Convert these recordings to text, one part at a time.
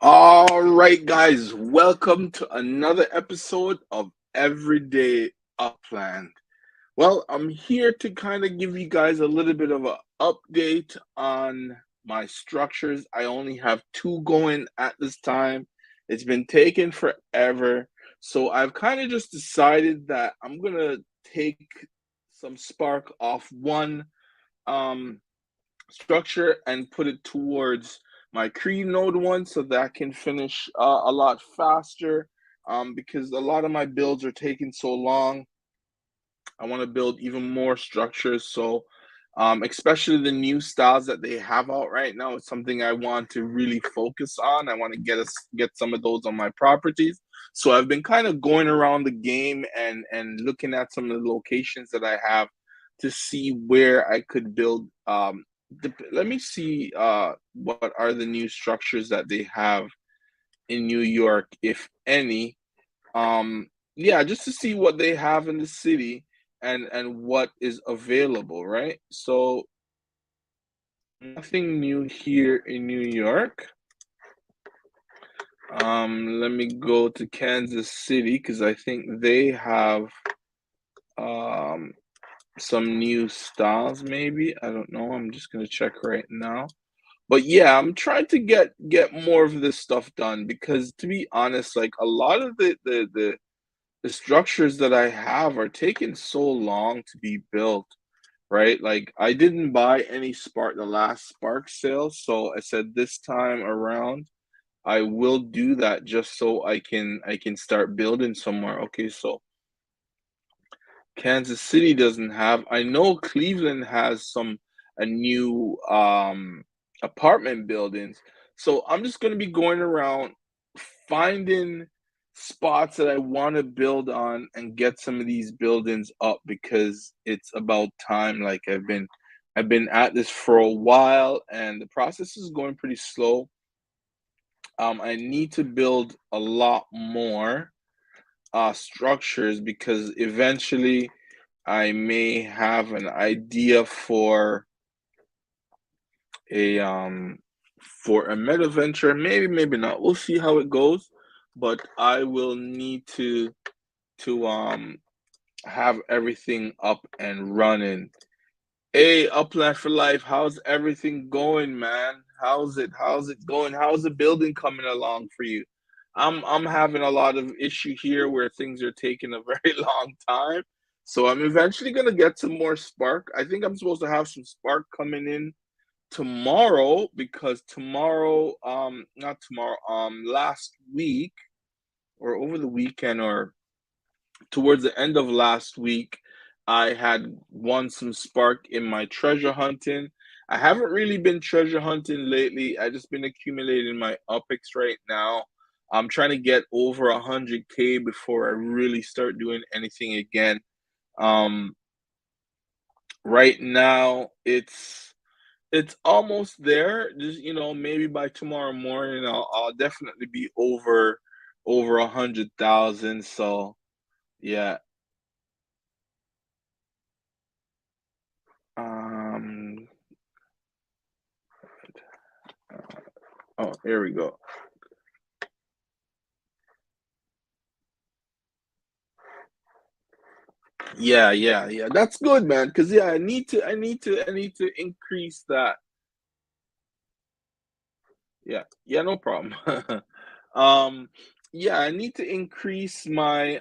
All right, guys, welcome to another episode of Everyday Upland. Well, I'm here to kind of give you guys a little bit of an update on my structures. I only have two going at this time. It's been taking forever. So I've kind of just decided that I'm going to take some spark off one um structure and put it towards my Cree node one so that I can finish a lot faster because a lot of my builds are taking so long. I want to build even more structures. So, especially the new styles that they have out right now, it's something I want to really focus on. I want to get some of those on my properties. So I've been kind of going around the game and looking at some of the locations that I have to see where I could build. Let me see what are the new structures that they have in New York, if any. Yeah, just to see what they have in the city and what is available, right? So nothing new here in New York. Let me go to Kansas City because I think they have um some new styles, maybe. I don't know. I'm just gonna check right now. But yeah, I'm trying to get more of this stuff done because to be honest, like a lot of the structures that I have are taking so long to be built, right? Like I didn't buy any Spark the last Spark sale, so I said this time around I will do that just so I can start building somewhere. Okay, so Kansas City doesn't have. I know Cleveland has some a new apartment buildings. So I'm just going to be going around finding spots that I want to build on and get some of these buildings up because it's about time. Like I've been at this for a while and the process is going pretty slow. I need to build a lot more structures because eventually I may have an idea a um for a meta venture. Maybe, maybe not. We'll see how it goes. But I will need to have everything up and running. Hey, Upland for Life, how's everything going, man? How's it going? How's the building coming along for you? I'm having a lot of issue here where things are taking a very long time. So I'm eventually gonna get some more spark. I think I'm supposed to have some spark coming in tomorrow because tomorrow, not tomorrow, last week or over the weekend or towards the end of last week, I had won some spark in my treasure hunting. I haven't really been treasure hunting lately. I just been accumulating my UPIX right now. I'm trying to get over 100K before I really start doing anything again. Um, right now, it's almost there. Just maybe by tomorrow morning, I'll definitely be over 100,000. So yeah. Um, oh, here we go. Yeah, yeah, yeah. That's good, man. Cause yeah, I need to increase that. Yeah, yeah, no problem. um, yeah, I need to increase my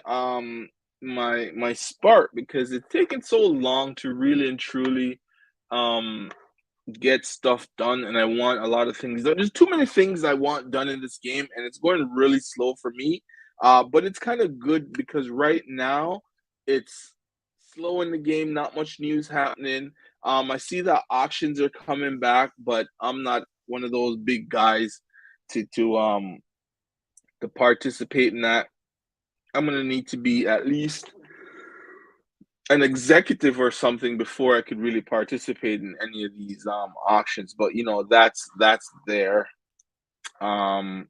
spark because it's taken so long to really and truly um get stuff done, and I want a lot of things done. There's too many things I want done in this game, and it's going really slow for me. But it's kind of good because right now it's slow in the game, not much news happening. I see that auctions are coming back, but I'm not one of those big guys to participate in that. I'm gonna need to be at least an executive or something before I could really participate in any of these auctions. But that's there. Um,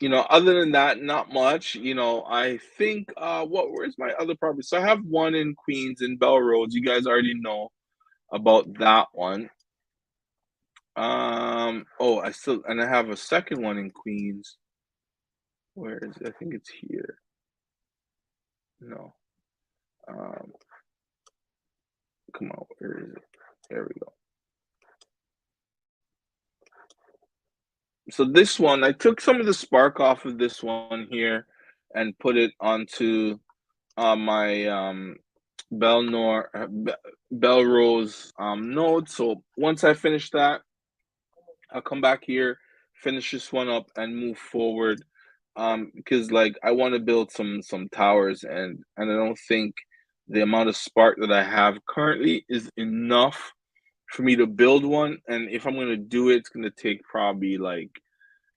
other than that, not much. I think where's my other property? So I have one in Queens in Bell Roads. You guys already know about that one. Oh, I have a second one in Queens. Where is it? I think it's here. No. Um, Come on, where is it? There we go. So this one, I took some of the spark off of this one here and put it onto my Belrose node. So once I finish that, I'll come back here, finish this one up, and move forward. Because like I want to build some towers, and I don't think the amount of spark that I have currently is enough for me to build one. And if I'm gonna do it, it's gonna take probably like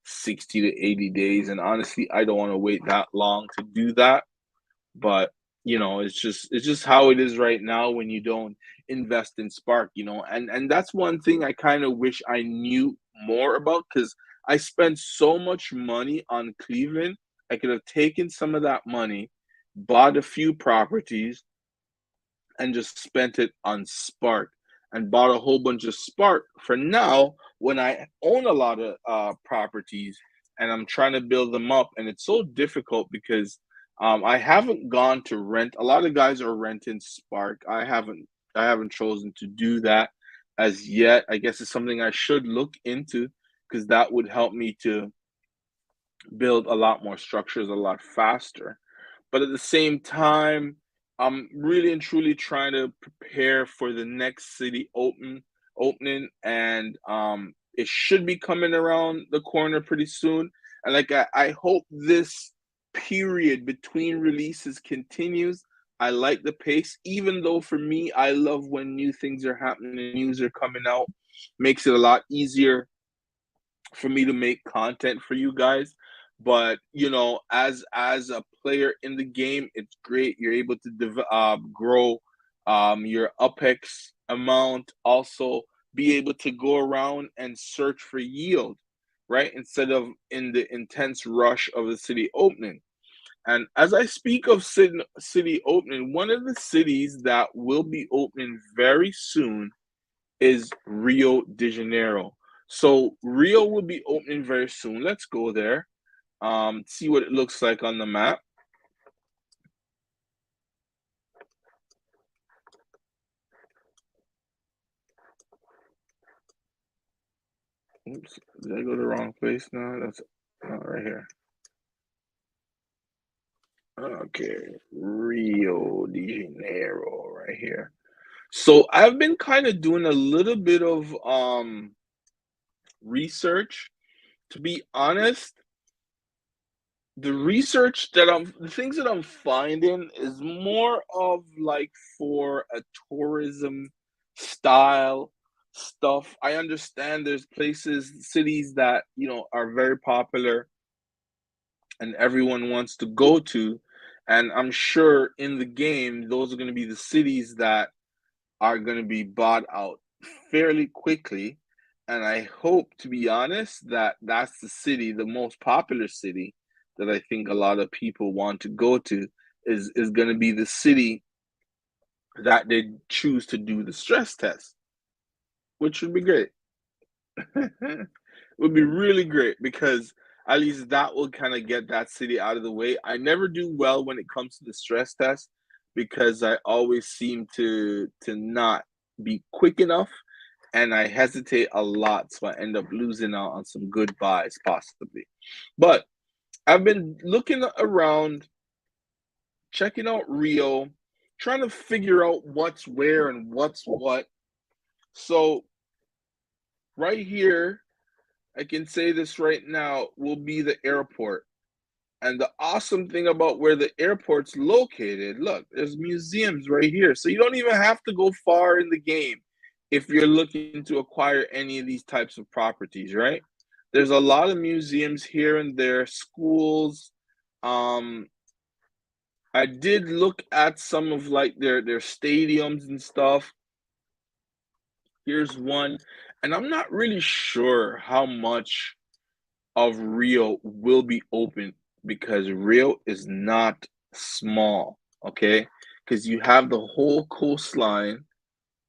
60 to 80 days. And honestly, I don't want to wait that long to do that. But it's just how it is right now when you don't invest in Spark. And that's one thing I kind of wish I knew more about, because I spent so much money on Cleveland. I could have taken some of that money, bought a few properties, and just spent it on Spark and bought a whole bunch of Spark for now when I own a lot of properties and I'm trying to build them up. And it's so difficult because I haven't gone to rent. A lot of guys are renting Spark. I haven't chosen to do that as yet. I guess it's something I should look into, because that would help me to build a lot more structures a lot faster. But at the same time, I'm really and truly trying to prepare for the next city opening, and it should be coming around the corner pretty soon. And like I hope this period between releases continues. I like the pace, even though for me, I love when new things are happening, news are coming out, makes it a lot easier for me to make content for you guys. But as a player in the game, it's great. You're able to grow your Apex amount. Also, be able to go around and search for yield, right? Instead of in the intense rush of the city opening. And as I speak of city opening, one of the cities that will be opening very soon is Rio de Janeiro. So Rio will be opening very soon. Let's go there. See what it looks like on the map. Oops, did I go to the wrong place now? That's right here. Okay, Rio de Janeiro, right here. So I've been kind of doing a little bit of research. To be honest, the things that I'm finding is more of like for a tourism style stuff. I understand there's cities that, are very popular and everyone wants to go to. And I'm sure in the game, those are going to be the cities that are going to be bought out fairly quickly. And I hope, to be honest, that that's the most popular city that I think a lot of people want to go to is going to be the city that they choose to do the stress test, which would be great. It would be really great, because at least that will kind of get that city out of the way. I never do well when it comes to the stress test, because I always seem to not be quick enough, and I hesitate a lot, so I end up losing out on some good buys possibly. But I've been looking around, checking out Rio, trying to figure out what's where and what's what. So right here, I can say this right now, will be the airport. And the awesome thing about where the airport's located, look, there's museums right here. So you don't even have to go far in the game if you're looking to acquire any of these types of properties, right? There's a lot of museums here and there, schools. Um, I did look at some of like their stadiums and stuff. Here's one, and I'm not really sure how much of Rio will be open, because Rio is not small, okay? Because you have the whole coastline,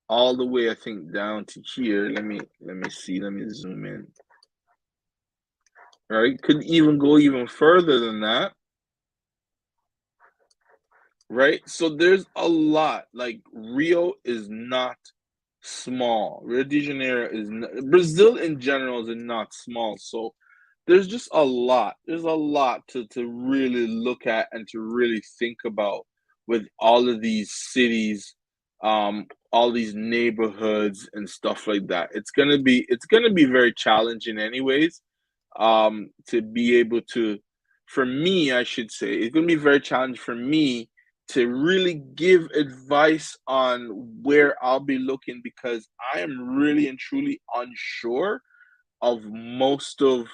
all the way, I think, down to here. Let me see. Let me zoom in. Right? Could even go even further than that. Right? So there's a lot. Like Rio is not small. Rio de Janeiro is not, Brazil in general is not small. So there's just a lot. There's a lot to really look at and to really think about with all of these cities, all these neighborhoods and stuff like that. It's gonna be very challenging anyways, to be able to, for me, I should say, it's gonna be very challenging for me to really give advice on where I'll be looking because I am really and truly unsure of most of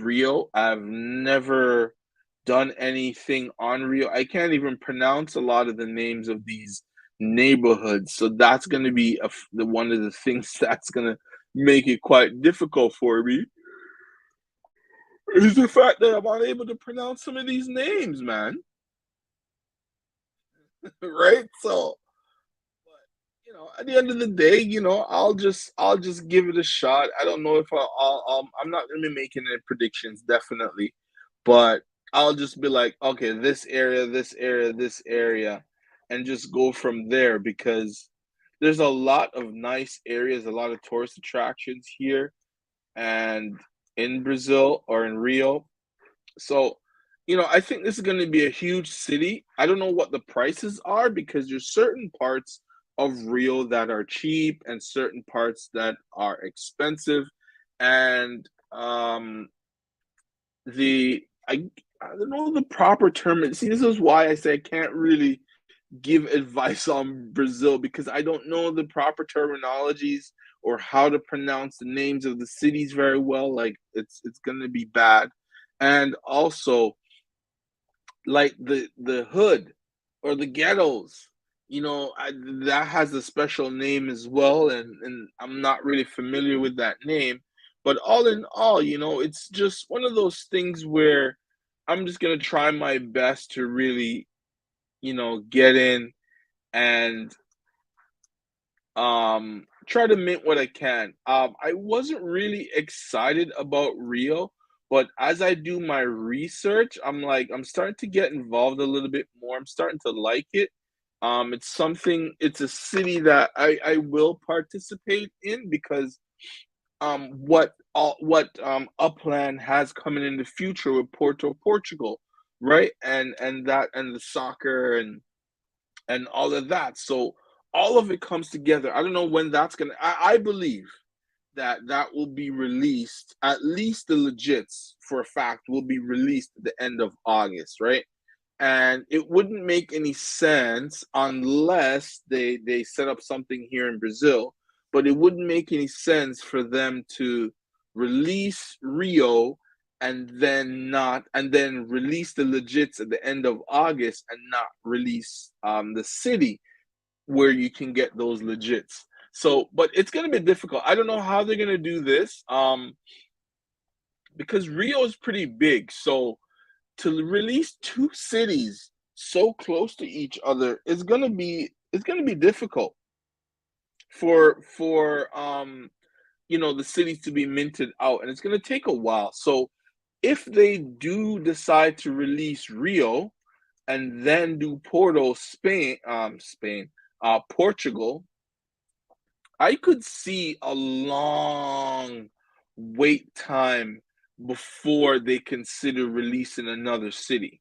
Rio. I've never done anything on Rio. I can't even pronounce a lot of the names of these neighborhoods. So that's going to be the one of the things that's going to make it quite difficult for me is the fact that I'm unable to pronounce some of these names, man. Right? So, at the end of the day, I'll just give it a shot. I don't know if I'm not gonna be making any predictions, definitely, but I'll just be like, okay, this area, this area, this area, and just go from there because there's a lot of nice areas, a lot of tourist attractions here and in Brazil or in Rio. So, I think this is going to be a huge city. I don't know what the prices are because there's certain parts of Rio that are cheap and certain parts that are expensive. And the I don't know the proper term. See, this is why I say I can't really give advice on Brazil because I don't know the proper terminologies or how to pronounce the names of the cities very well. Like it's going to be bad. And also, like the hood or the ghettos, that has a special name as well, and I'm not really familiar with that name. But all in all, it's just one of those things where I'm just gonna try my best to really, get in and try to mint what I can. I wasn't really excited about Rio, but as I do my research, I'm starting to get involved a little bit more. I'm starting to like it. It's a city that I will participate in because what Upland has coming in the future with Portugal, right? And the soccer and all of that. So all of it comes together. I don't know when that's gonna. I believe that that will be released. At least the legits, for a fact, will be released at the end of August, right? And it wouldn't make any sense unless they set up something here in Brazil. But it wouldn't make any sense for them to release Rio and then release the legits at the end of August and not release the city where you can get those legits. So, but it's gonna be difficult. I don't know how they're gonna do this, because Rio is pretty big. So to release two cities so close to each other is gonna be difficult for the cities to be minted out, and it's gonna take a while. So if they do decide to release Rio and then do Portugal, I could see a long wait time before they consider releasing another city.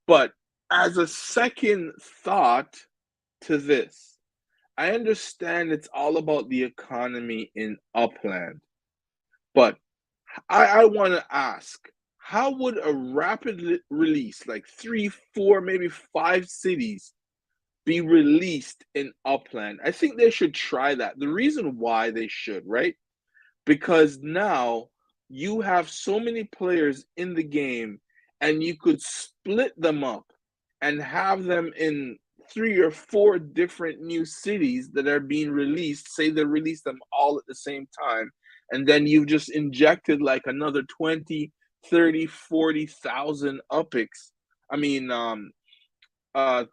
But as a second thought to this, I understand it's all about the economy in Upland, but I want to ask, how would a rapid release, like three, four, maybe five cities, be released in Upland? I think they should try that. The reason why they should, right? Because now you have so many players in the game and you could split them up and have them in three or four different new cities that are being released. Say they release them all at the same time, and then you've just injected like another 20, 30, 40,000 upics. I mean, uh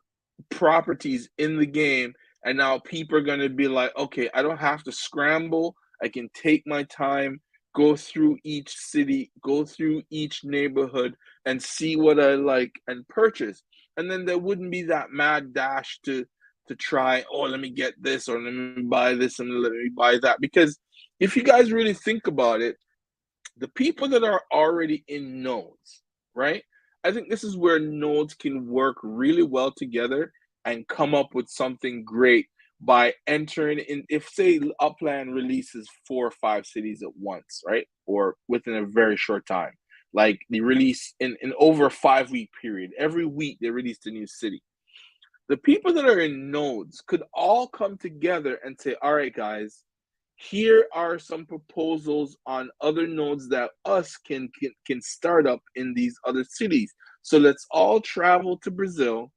properties in the game, And now people are going to be like, okay, I don't have to scramble. I can take my time, go through each city, go through each neighborhood, and see what I like and purchase. And then there wouldn't be that mad dash to try, oh, let me get this, or let me buy this, and let me buy that. Because if you guys really think about it, the people that are already in nodes, right? I think this is where nodes can work really well together and come up with something great by entering in. If, say, Upland releases 4 or 5 cities at once, right? Or within a very short time. Like they release in over a 5 week period. Every week they release a new city. The people that are in nodes could all come together and say, all right, guys, here are some proposals on other nodes that us can start up in these other cities. So let's all travel to Brazil.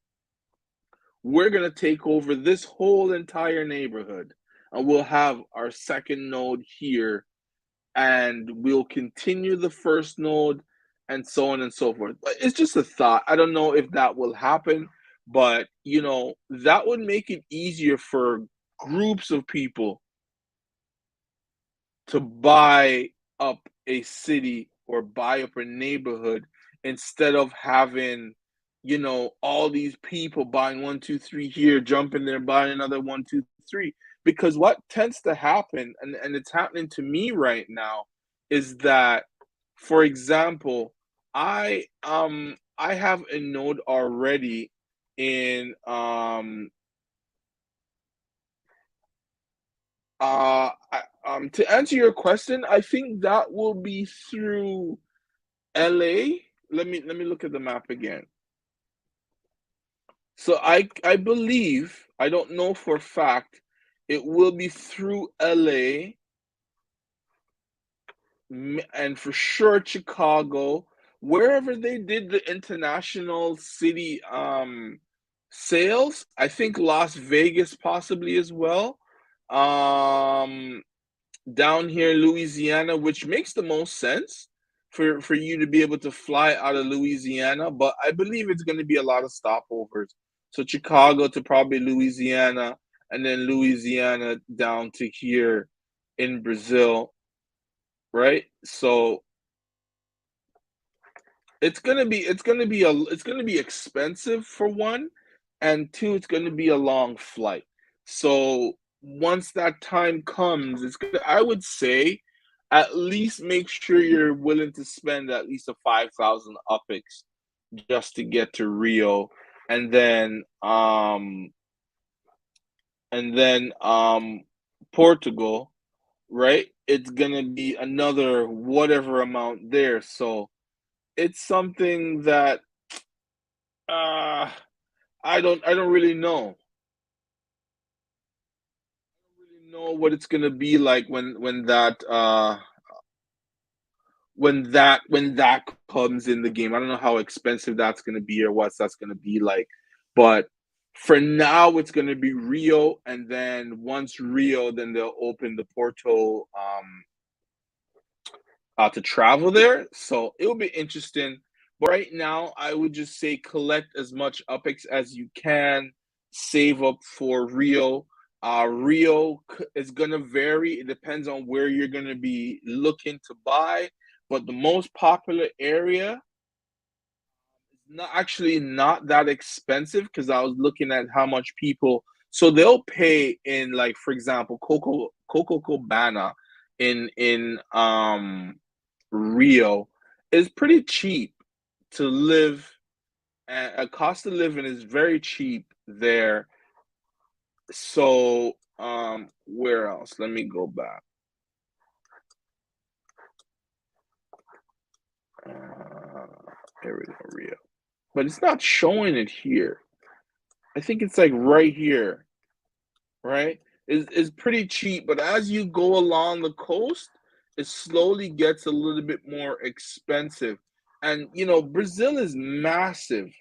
We're going to take over this whole entire neighborhood, and we'll have our second node here, and we'll continue the first node, and so on and so forth. But it's just a thought. I don't know if that will happen, but that would make it easier for groups of people to buy up a city or buy up a neighborhood, instead of having, all these people buying one, two, three here, jumping there, buying another one, two, three. Because what tends to happen, and it's happening to me right now, is that, for example, I have a node already in to answer your question, I think that will be through LA. Let me look at the map again. So I believe, I don't know for a fact, it will be through LA, and for sure Chicago, wherever they did the international city sales. I think Las Vegas possibly as well. Um Down here in Louisiana, which makes the most sense for you to be able to fly out of Louisiana, but I believe it's going to be a lot of stopovers. So Chicago to probably Louisiana, and then Louisiana down to here in Brazil, right? So it's gonna be expensive for one, and two, it's gonna be a long flight. So once that time comes, I would say, at least make sure you're willing to spend at least a 5,000 UPIX just to get to Rio, and then Portugal, right? It's gonna be another whatever amount there. So it's something that uh I don't really know. I don't really know what it's gonna be like when that comes in the game. I don't know how expensive that's gonna be or what that's gonna be like. But for now it's gonna be Rio, and then once Rio, then they'll open the Porto to travel there. So it will be interesting. But right now, I would just say collect as much UPIX as you can, save up for Rio. Rio is going to vary. It depends on where you're going to be looking to buy. But the most popular area is not that expensive, because I was looking at how much people. So they'll pay in, like, for example, Coco Cabana in Rio is pretty cheap to live. A cost of living is very cheap there. So, where else? Let me go back. Uh, Here we go, Rio. But it's not showing it here. I think it's like right here, right? Is pretty cheap, but as you go along the coast, it slowly gets a little bit more expensive. And Brazil is massive,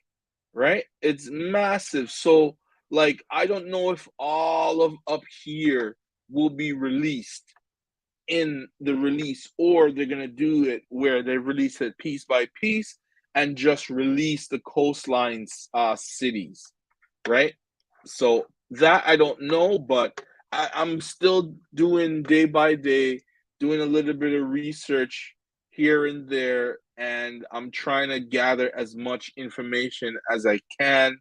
right? It's massive. So, like, I don't know if all of up here will be released in the release, or they're gonna do it where they release it piece by piece and just release the coastlines cities, right? So That I don't know, but I'm still doing day by day, doing a little bit of research here and there, and I'm trying to gather as much information as I can.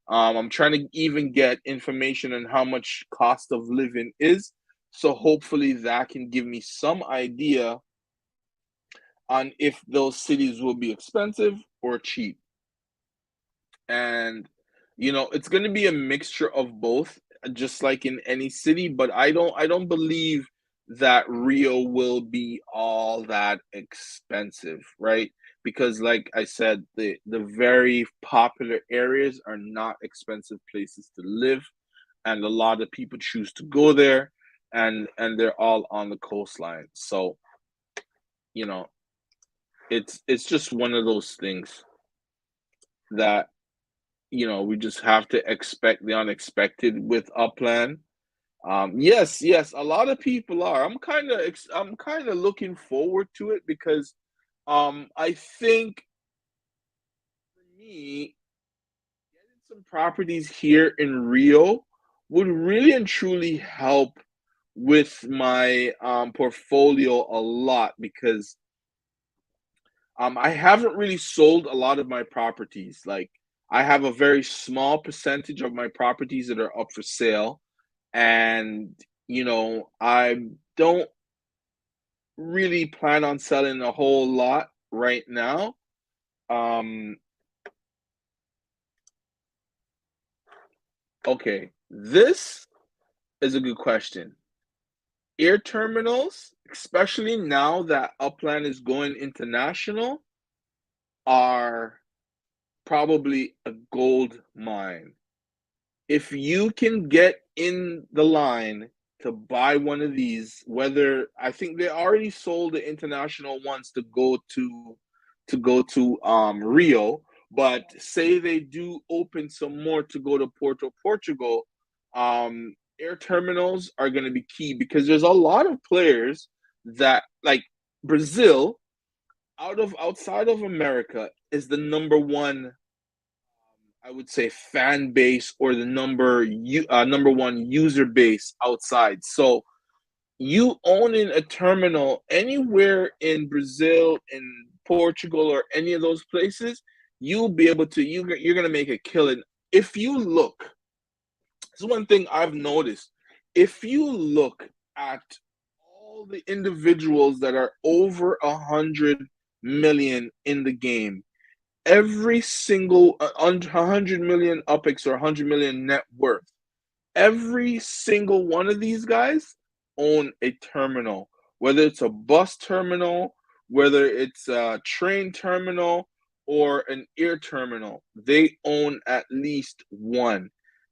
I'm trying to even get information on how much cost of living is. So hopefully that can give me some idea on if those cities will be expensive or cheap. And it's going to be a mixture of both, just like in any city, but I don't believe that Rio will be all that expensive, right? Because like I said, the very popular areas are not expensive places to live, and a lot of people choose to go there, and they're all on the coastline. So, you know, it's just one of those things that we just have to expect the unexpected with Upland. Yes, yes, a lot of people are. I'm kind of looking forward to it because I think for me, getting some properties here in Rio would really and truly help with my portfolio a lot because I haven't really sold a lot of my properties. Like, I have a very small percentage of my properties that are up for sale, and I don't really plan on selling a whole lot right now. Um, okay, this is a good question. Air terminals, especially now that Upland is going international, are probably a gold mine. If you can get in the line to buy one of these, whether I think they already sold the international ones to go to Rio, but say they do open some more to go to Porto, Portugal, air terminals are going to be key because there's a lot of players that like Brazil outside of America is the number one, I would say, fan base, or the number one user base outside. So you owning a terminal anywhere in Brazil, in Portugal, or any of those places, you'll be able to you're gonna make a killing. If you look, this is one thing I've noticed. If you look at all the individuals that are over 100 million in the game, every single 100 million UPIX or 100 million net worth, every single one of these guys own a terminal, whether it's a bus terminal, whether it's a train terminal, or an air terminal. They own at least one.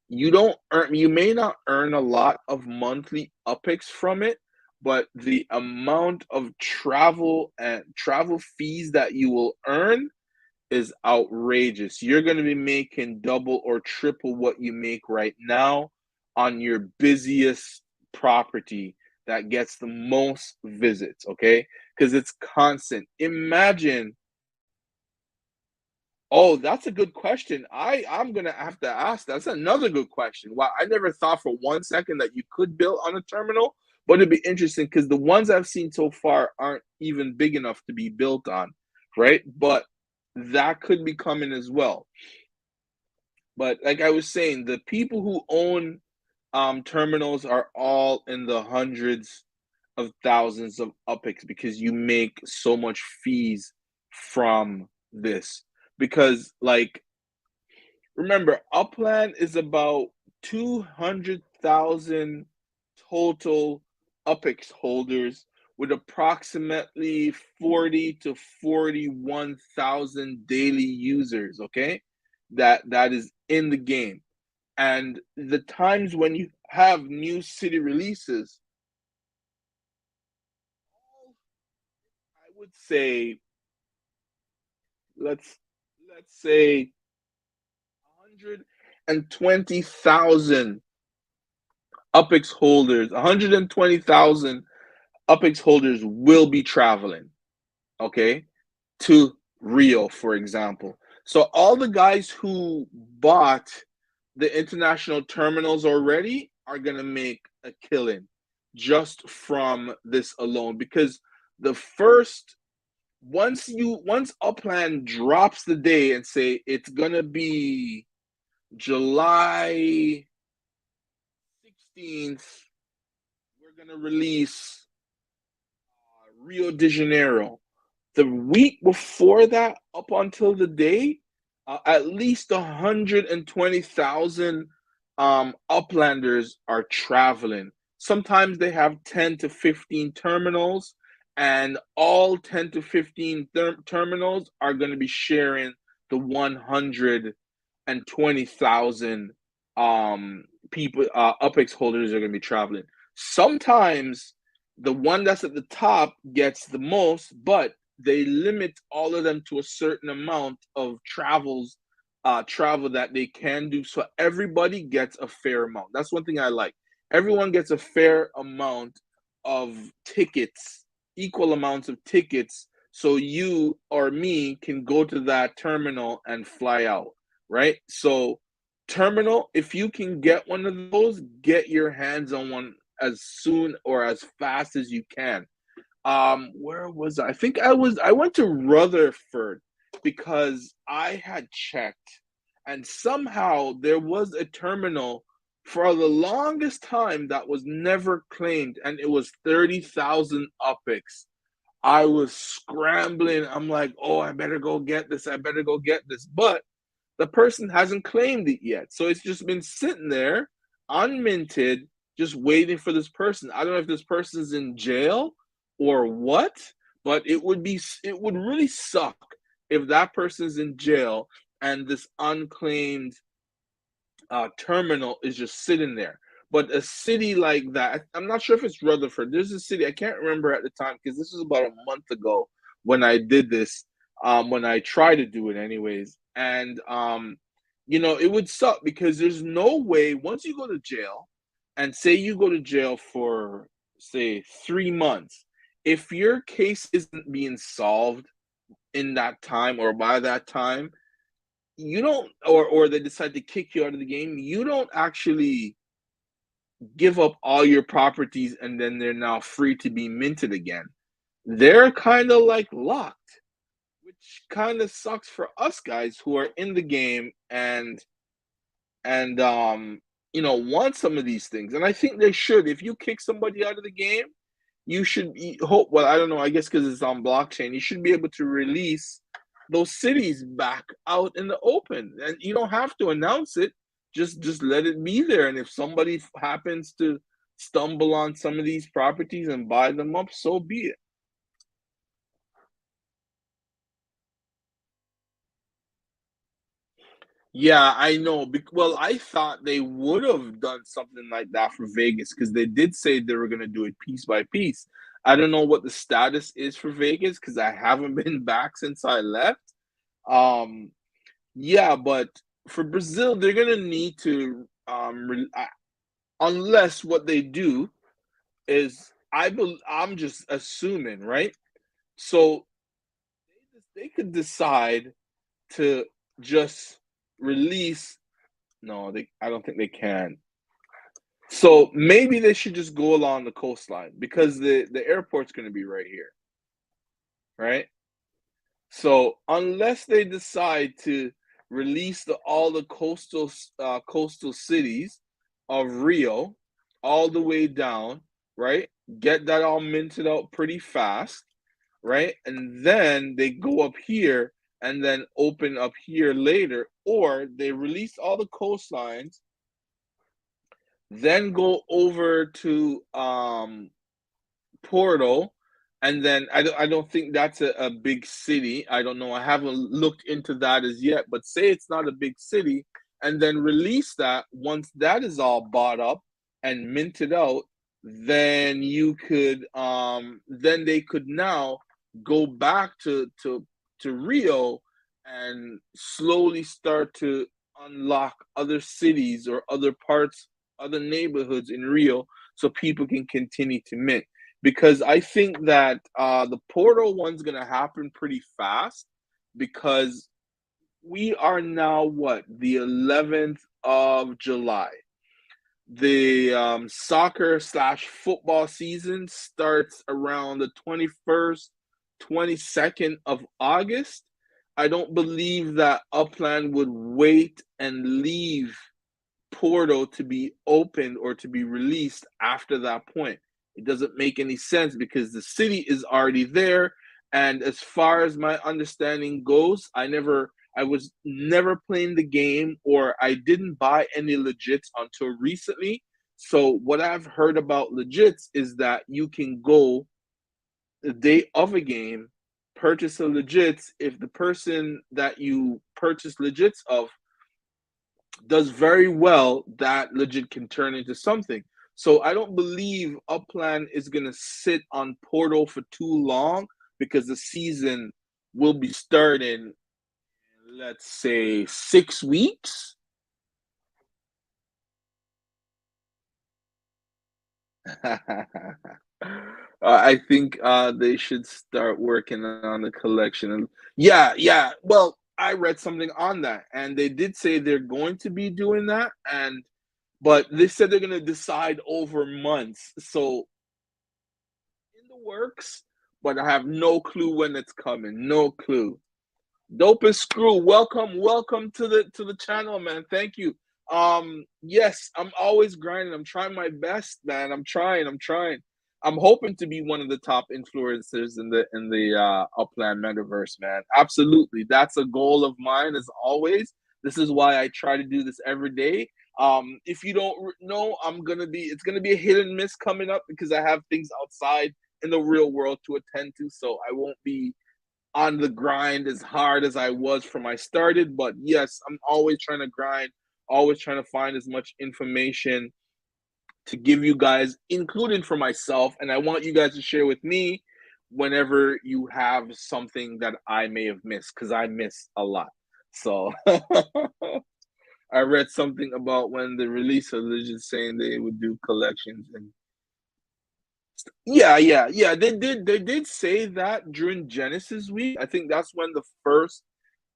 You may not earn a lot of monthly UPIX from it, but the amount of travel fees that you will earn is outrageous. You're going to be making double or triple what you make right now on your busiest property that gets the most visits, okay? Because it's constant. Imagine. Oh, that's a good question. I'm gonna have to ask. That's another good question. Wow, I never thought for 1 second that you could build on a terminal, but it'd be interesting because the ones I've seen so far aren't even big enough to be built on, right? But that could be coming as well. But like I was saying, the people who own terminals are all in the hundreds of thousands of UPIX because you make so much fees from this. Because, like, remember, Upland is about 200,000 total UPIX holders with approximately 40 to 41,000 daily users, okay? That is in the game. And the times when you have new city releases, I would say let's let's say 120,000 UPIX holders, 120,000 UPIX holders will be traveling, okay, to Rio, for example. So all the guys who bought the international terminals already are going to make a killing just from this alone, because the first once Upland drops the day and say it's going to be July 16th, we're going to release Rio de Janeiro. The week before that, up until the day, at least 120,000 uplanders are traveling. Sometimes they have 10 to 15 terminals, and all 10 to 15 terminals are going to be sharing the 120,000 people, UPEX holders are going to be traveling. Sometimes the one that's at the top gets the most, but they limit all of them to a certain amount of travel that they can do, so everybody gets a fair amount. That's one thing I like. Everyone gets a fair amount of tickets, equal amounts of tickets, so you or me can go to that terminal and fly out, right? So terminal, if you can get one of those, get your hands on one as soon or as fast as you can. Where was I? I went to Rutherford because I had checked, and somehow there was a terminal for the longest time that was never claimed, and it was 30,000 UPIX. I was scrambling. I'm like, oh, I better go get this. I better go get this. But the person hasn't claimed it yet. So it's just been sitting there, unminted, just waiting for this person. I don't know if this person's in jail or what, but it would really suck if that person's in jail and this unclaimed terminal is just sitting there. But a city like that, I'm not sure if it's Rutherford. There's a city, I can't remember at the time because this was about a month ago when I did this, when I tried to do it anyways. And, it would suck because there's no way once you go to jail, and say you go to jail for, say, 3 months, if your case isn't being solved in that time or by that time, you don't, or they decide to kick you out of the game, you don't actually give up all your properties and then they're now free to be minted again. They're kind of like locked, which kind of sucks for us guys who are in the game and want some of these things. And I think they should. If you kick somebody out of the game, you should hope. Well, I don't know. I guess because it's on blockchain, you should be able to release those cities back out in the open, and you don't have to announce it. Just let it be there. And if somebody happens to stumble on some of these properties and buy them up, so be it. Yeah, I know. Well, I thought they would have done something like that for Vegas because they did say they were going to do it piece by piece. I don't know what the status is for Vegas because I haven't been back since I left. Um, yeah, but for Brazil, they're going to need to, unless what they do is, I'm just assuming, right? So they could decide to just release. No, I don't think they can. So maybe they should just go along the coastline because the airport's going to be right here, right? So unless they decide to release all the coastal cities of Rio all the way down, right? Get that all minted out pretty fast, right? And then they go up here and then open up here later, or they release all the coastlines, then go over to Porto, and then I don't think that's a big city. I don't know. I haven't looked into that as yet, but say it's not a big city, and then release that once that is all bought up and minted out, then then they could now go back to Rio and slowly start to unlock other cities or other parts, other neighborhoods in Rio so people can continue to mint, because I think that the portal one's gonna happen pretty fast because we are now what, the 11th of July. The soccer slash football season starts around the 21st, 22nd of August. I don't believe that Upland would wait and leave portal to be opened or to be released after that point. It doesn't make any sense because the city is already there. And as far as my understanding goes, I was never playing the game or I didn't buy any legits until recently. So what I've heard about legits is that you can go the day of a game, purchase a legits. If the person that you purchase legits of does very well, that legit can turn into something. So I don't believe Upland is gonna sit on Portal for too long because the season will be starting, let's say 6 weeks. I think they should start working on the collection. And yeah, yeah. Well, I read something on that, and they did say they're going to be doing that, and but they said they're gonna decide over months. So in the works, but I have no clue when it's coming. No clue. Dope and Screw, welcome to the channel, man. Thank you. Yes, I'm always grinding. I'm trying my best, man. I'm trying. I'm hoping to be one of the top influencers in the Upland metaverse, man. Absolutely. That's a goal of mine as always. This is why I try to do this every day. If you don't know, it's gonna be a hit and miss coming up because I have things outside in the real world to attend to, so I won't be on the grind as hard as I was from I started. But yes, I'm always trying to grind, always trying to find as much information to give you guys, including for myself. And I want you guys to share with me whenever you have something that I may have missed, because I miss a lot. So I read something about when the release of Legends saying they would do collections and yeah. They did say that during Genesis week. I think that's when the first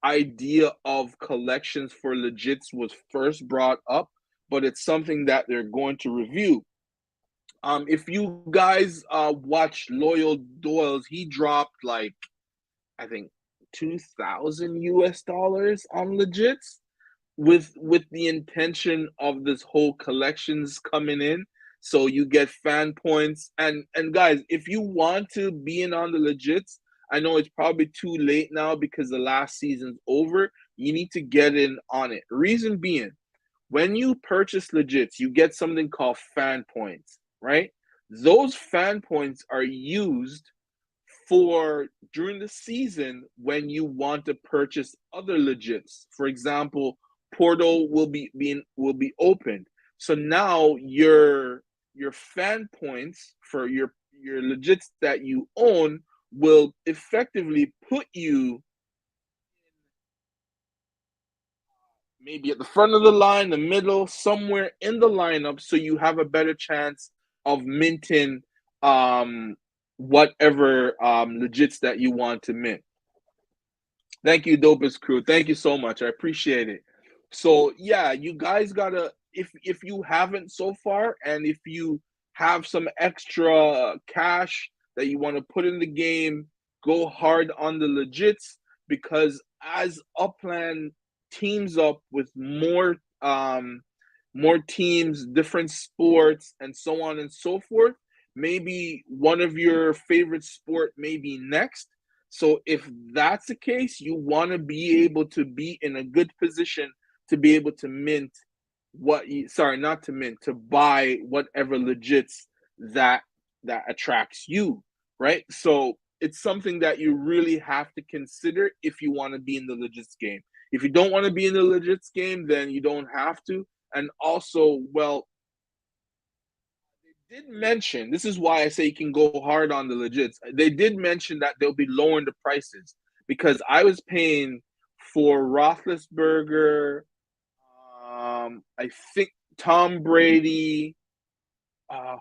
idea of collections for legits was first brought up, but it's something that they're going to review. If you guys watch Loyal Doyle's, he dropped like I think 2,000 US dollars on legits with the intention of this whole collections coming in, so you get fan points. And guys, if you want to be in on the legits, I know it's probably too late now because the last season's over. You need to get in on it. Reason being, when you purchase legits, you get something called fan points, right? Those fan points are used for during the season when you want to purchase other legits. For example, Portal will be opened. So now your fan points for your legits that you own will effectively put you maybe at the front of the line, the middle, somewhere in the lineup, so you have a better chance of minting whatever legits that you want to mint. Thank you, Dopest Crew. Thank you so much. I appreciate it. So yeah, you guys gotta, if you haven't so far, and if you have some extra cash that you want to put in the game, go hard on the legits, because as Upland teams up with more teams, different sports, and so on and so forth, maybe one of your favorite sport may be next. So if that's the case, you want to be able to be in a good position to be able to mint what you, sorry, not to mint, to buy whatever legits that that attracts you, right? So it's something that you really have to consider if you want to be in the legits game. If you don't want to be in the legits game, then you don't have to. And also, well, did mention, this is why I say you can go hard on the legits. They did mention that they'll be lowering the prices, because I was paying for Roethlisberger, I think Tom Brady,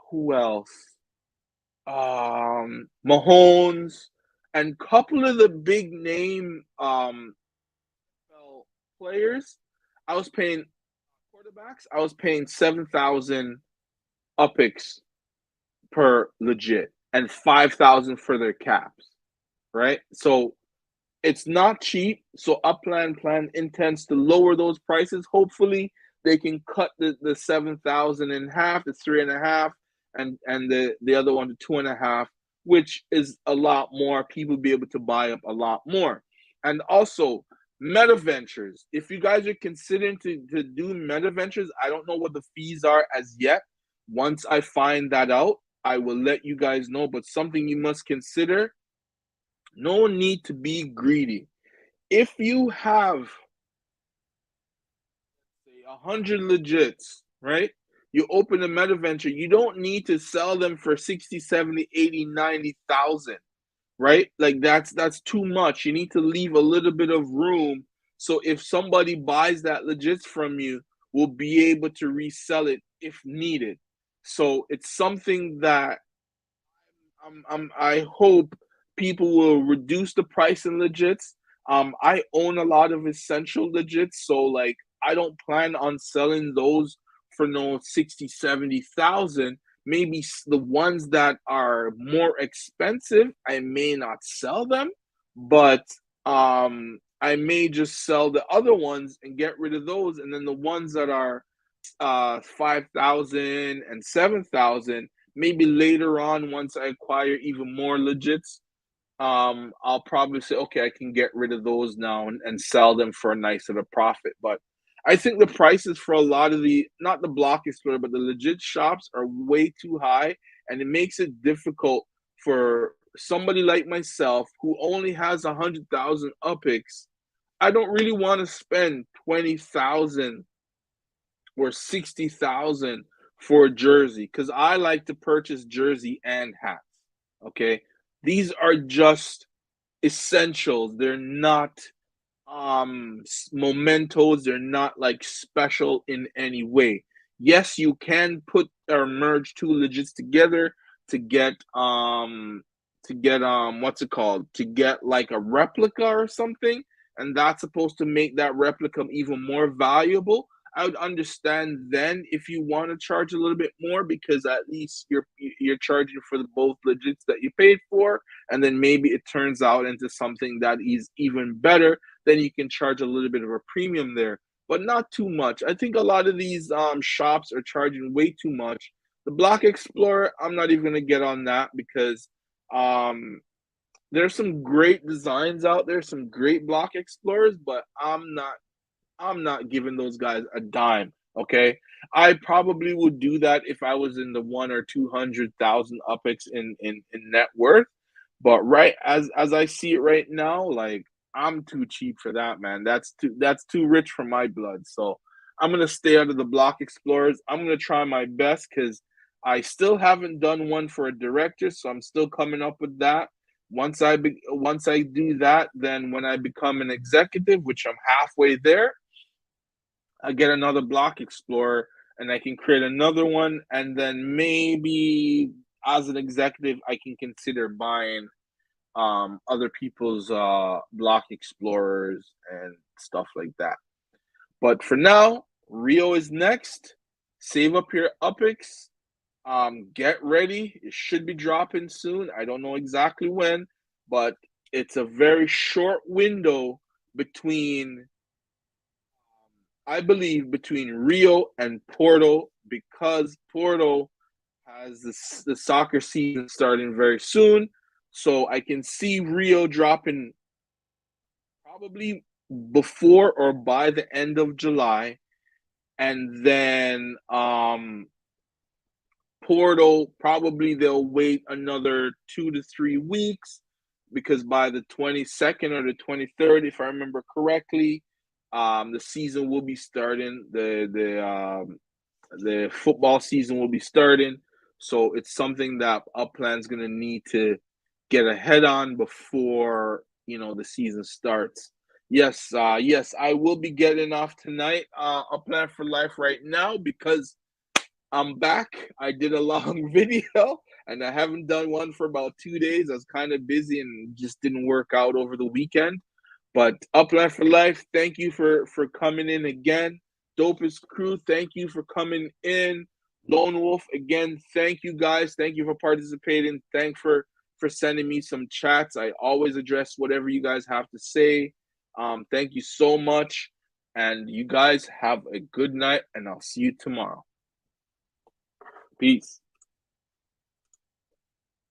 who else? Mahomes, and couple of the big name players. I was paying quarterbacks, I was paying 7,000 UPIX per legit and 5,000 for their caps, right? So it's not cheap. So Upland plan intends to lower those prices. Hopefully, they can cut the 7,000 in half, the 3.5, and the other one to 2.5, which is a lot more. People be able to buy up a lot more. And also, meta ventures. If you guys are considering to do meta ventures, I don't know what the fees are as yet. Once I find that out, I will let you guys know. But something you must consider, no need to be greedy. If you have, say, 100 legits, right? You open a meta venture, you don't need to sell them for 60, 70, 80, 90,000, right? Like that's too much. You need to leave a little bit of room so if somebody buys that legits from you, we'll be able to resell it if needed. So it's something that I hope people will reduce the price in legits. I own a lot of essential legits, so like I don't plan on selling those for no 60, 70,000. Maybe the ones that are more expensive, I may not sell them, but I may just sell the other ones and get rid of those, and then the ones that are 5,000 and 7,000. Maybe later on, once I acquire even more legits, I'll probably say, okay, I can get rid of those now and sell them for a nice of a profit. But I think the prices for a lot of the, not the block explorer, but the legit shops are way too high. And it makes it difficult for somebody like myself who only has 100,000 UPIX. I don't really want to spend 20,000 or 60,000 for a jersey because I like to purchase jersey and hats. Okay, these are just essentials. They're not mementos. They're not like special in any way. Yes, you can put or merge two legits together to get what's it called, to get like a replica or something, and that's supposed to make that replica even more valuable. I would understand then if you want to charge a little bit more because at least you're charging for the both legits that you paid for, and then maybe it turns out into something that is even better. Then you can charge a little bit of a premium there, but not too much. I think a lot of these shops are charging way too much. The Block Explorer, I'm not even gonna get on that because um, there's some great designs out there, some great Block Explorers, but I'm not giving those guys a dime. Okay, I probably would do that if I was in the 1 or 200,000 UPIX in net worth. But right as I see it right now, like I'm too cheap for that, man. That's too rich for my blood. So I'm gonna stay out of the block explorers. I'm gonna try my best because I still haven't done one for a director, so I'm still coming up with that. Once I do that, then when I become an executive, which I'm halfway there, I get another block explorer and I can create another one, and then maybe as an executive, I can consider buying other people's block explorers and stuff like that. But for now, Rio is next. Save up your UPIX. Get ready. It should be dropping soon. I don't know exactly when, but it's a very short window between I believe between Rio and Porto because Porto has the soccer season starting very soon. So I can see Rio dropping probably before or by the end of July. And then Porto, probably they'll wait another 2 to 3 weeks because by the 22nd or the 23rd, if I remember correctly, the season will be starting. The football season will be starting. So it's something that Upland's gonna need to get ahead on before the season starts. Yes, I will be getting off tonight. Upland for life right now because I'm back. I did a long video and I haven't done one for about 2 days. I was kind of busy and just didn't work out over the weekend. But Upland for Life, thank you for coming in again. dopest crew. Thank you for coming in. Lone Wolf, again, thank you guys. Thank you for participating. Thank for sending me some chats. I always address whatever you guys have to say. Thank you so much. And you guys have a good night, and I'll see you tomorrow. Peace.